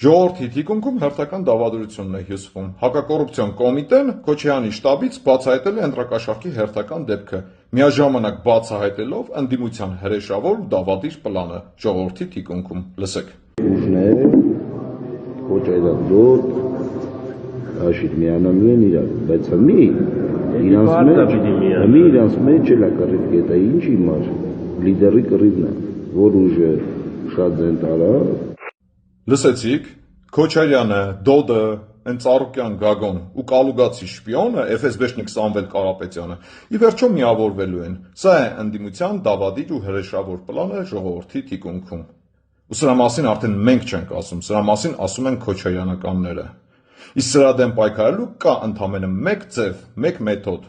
Ժողովրդի թիկունքում հերթական դավադրությունն է հյուսվում։ Հակակոռուպցիոն կոմիտեն Քոչարյանի շտաբից բացահայտել է ընտրակաշառքի հերթական դեպքը, միաժամանակ բացահայտելով ընդդիմության հրեշավոր ու դավադիր պլանը ժողովրդի թիկունքում։ Լսեք։ Ուժներ Քոչարյան աշիտ միանալու են իրար, բայց իրանց մեջ էլ է կռիվ կետը, ինչ իմար, լիդերի կռիվն է, որ ուժը շատ ձեն տարա։ Լսեցիք, Քոչարյանը, Դոդը, Ծառուկյան Գագոն ու Կալուգացի շպիոնը FSB-շնիկ Սամվել Կարապետյանը ի վերջո միավորվելու են։ Սա է ընդդիմության դավադիր ու հրեշավոր պլանը ժողովրդի թիկունքում։ Ու սրա մասին արդեն մենք չենք ասում, սրա մասին ասում են քոչարյանականները։ Իսկ սրա դեմ պայքարելու կա ընդամենը մեկ ձև, մեկ մեթոդ։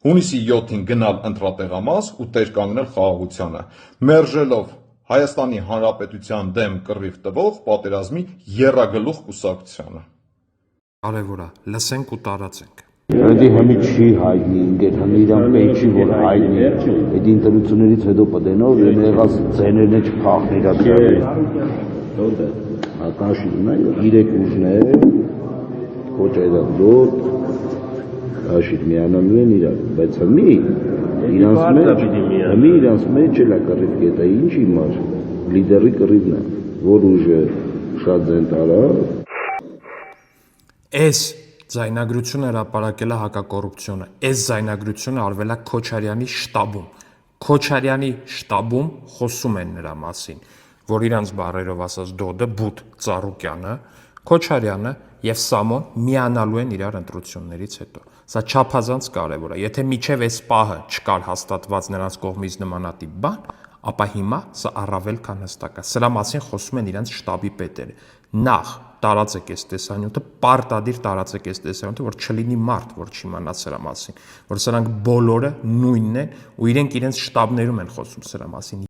Հունիսի 7-ին գնալ ընտրատեղամաս ու տեր կանգնել խաղաղությանը, մերժելով Հայաստանի Հանրապետության դեմ կռիվ տվող պատերազմի եռագլուխ կուսակցությանը։ Կարևոր է, լսենք ու տարածենք։ Դե հիմի չի հայտնի, ինքն հմի իրան պետք չի որ հայտնի։ Այդ ինտերվյուներից հետո պատենով եղած ձեներն է չփախն իրաց։ Ակաշինն է 3 ուժներ Քոչարյան աշիտ միանալու են իրար, բայց իրանց մեջ էլ է կռիվ կետը, ինչ իմար, լիդերի կռիվն է, որ ուժը շատ ձեն տարա։ Այս ձայնագրությունը հրապարակել է հակակոռուպցիոնը, այս ձայնագրությունը արվել է Քոչարյանի շտաբում։ Քոչարյանի շտաբում խոսում են նրա մասին, որ իրանց բառերով ասած Դոդը, Բութ, Ծառուկյանը, Քոչարյանը եւ Սամոն միանալու են իրար ընտրություններից հետո։ Սա չափազանց կարևոր է։ Եթե միջև այս պահը չկար հաստատված նրանց կողմից նմանատիպ բան, ապա հիմա սա առավել քան հստակ է։ Սրա մասին խոսում են իրենց շտաբի պետերը։ Նախ տարածեք այս տեսանյութը, պարտադիր տարածեք այս տեսանյութը, որ չլինի մարդ, որ չիմանա սրա մասին, որ սրանք բոլորը նույնն են ու իրենք իրենց շտաբներում են խոսում սրա մասին։